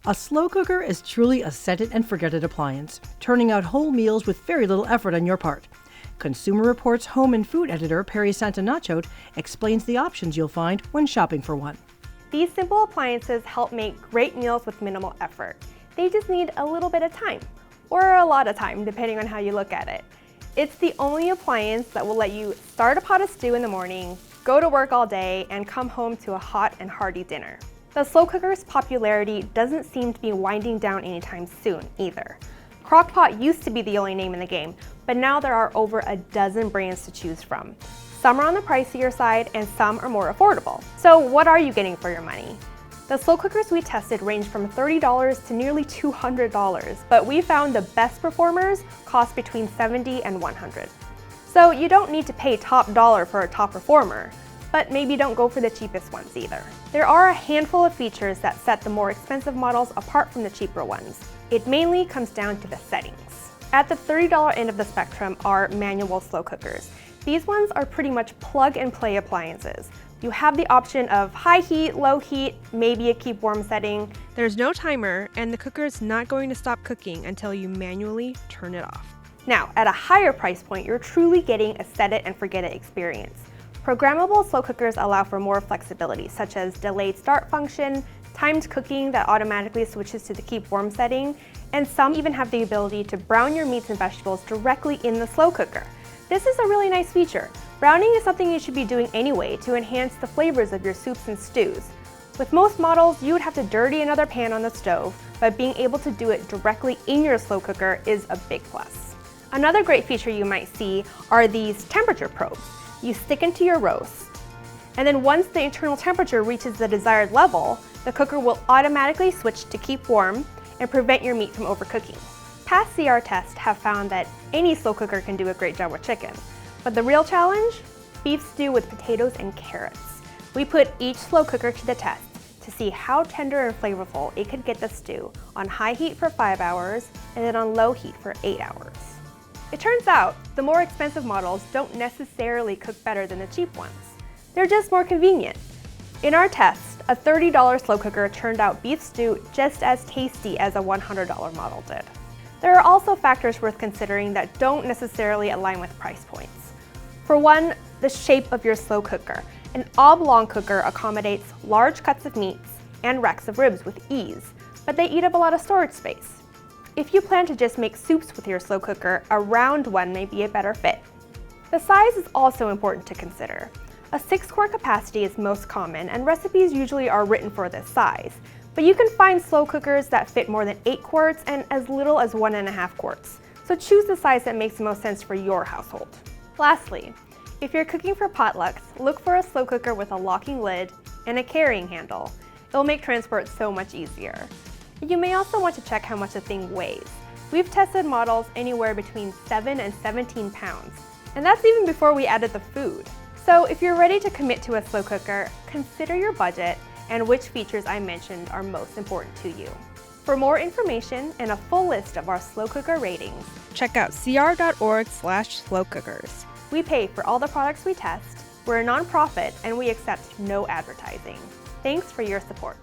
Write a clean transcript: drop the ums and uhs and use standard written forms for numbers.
A slow cooker is truly a set-it-and-forget-it appliance, turning out whole meals with very little effort on your part. Consumer Reports home and food editor Perry Santanacho explains the options you'll find when shopping for one. These simple appliances help make great meals with minimal effort. They just need a little bit of time, or a lot of time, depending on how you look at it. It's the only appliance that will let you start a pot of stew in the morning, go to work all day, and come home to a hot and hearty dinner. The slow cooker's popularity doesn't seem to be winding down anytime soon either. Crock-Pot used to be the only name in the game, but now there are over a dozen brands to choose from. Some are on the pricier side and some are more affordable. So what are you getting for your money? The slow cookers we tested range from $30 to nearly $200, but we found the best performers cost between $70 and $100. So you don't need to pay top dollar for a top performer, but maybe don't go for the cheapest ones either. There are a handful of features that set the more expensive models apart from the cheaper ones. It mainly comes down to the settings. At the $30 end of the spectrum are manual slow cookers. These ones are pretty much plug-and-play appliances. You have the option of high heat, low heat, maybe a keep warm setting. There's no timer, and the cooker is not going to stop cooking until you manually turn it off. Now, at a higher price point, you're truly getting a set-it-and-forget-it experience. Programmable slow cookers allow for more flexibility, such as delayed start function, timed cooking that automatically switches to the keep warm setting, and some even have the ability to brown your meats and vegetables directly in the slow cooker. This is a really nice feature. Browning is something you should be doing anyway to enhance the flavors of your soups and stews. With most models, you would have to dirty another pan on the stove, but being able to do it directly in your slow cooker is a big plus. Another great feature you might see are these temperature probes. You stick into your roast, and then once the internal temperature reaches the desired level, the cooker will automatically switch to keep warm and prevent your meat from overcooking. Past CR tests have found that any slow cooker can do a great job with chicken, but the real challenge? Beef stew with potatoes and carrots. We put each slow cooker to the test to see how tender and flavorful it could get the stew on high heat for 5 hours and then on low heat for 8 hours. It turns out the more expensive models don't necessarily cook better than the cheap ones. They're just more convenient. In our test, a $30 slow cooker turned out beef stew just as tasty as a $100 model did. There are also factors worth considering that don't necessarily align with price points. For one, the shape of your slow cooker. An oblong cooker accommodates large cuts of meats and racks of ribs with ease, but they eat up a lot of storage space. If you plan to just make soups with your slow cooker, a round one may be a better fit. The size is also important to consider. A 6-quart capacity is most common, and recipes usually are written for this size. But you can find slow cookers that fit more than 8 quarts and as little as 1.5 quarts. So choose the size that makes the most sense for your household. Lastly, if you're cooking for potlucks, look for a slow cooker with a locking lid and a carrying handle. It'll make transport so much easier. You may also want to check how much the thing weighs. We've tested models anywhere between 7 and 17 pounds, and that's even before we added the food. So if you're ready to commit to a slow cooker, consider your budget and which features I mentioned are most important to you. For more information and a full list of our slow cooker ratings, check out cr.org/slowcookers. We pay for all the products we test, we're a nonprofit, and we accept no advertising. Thanks for your support.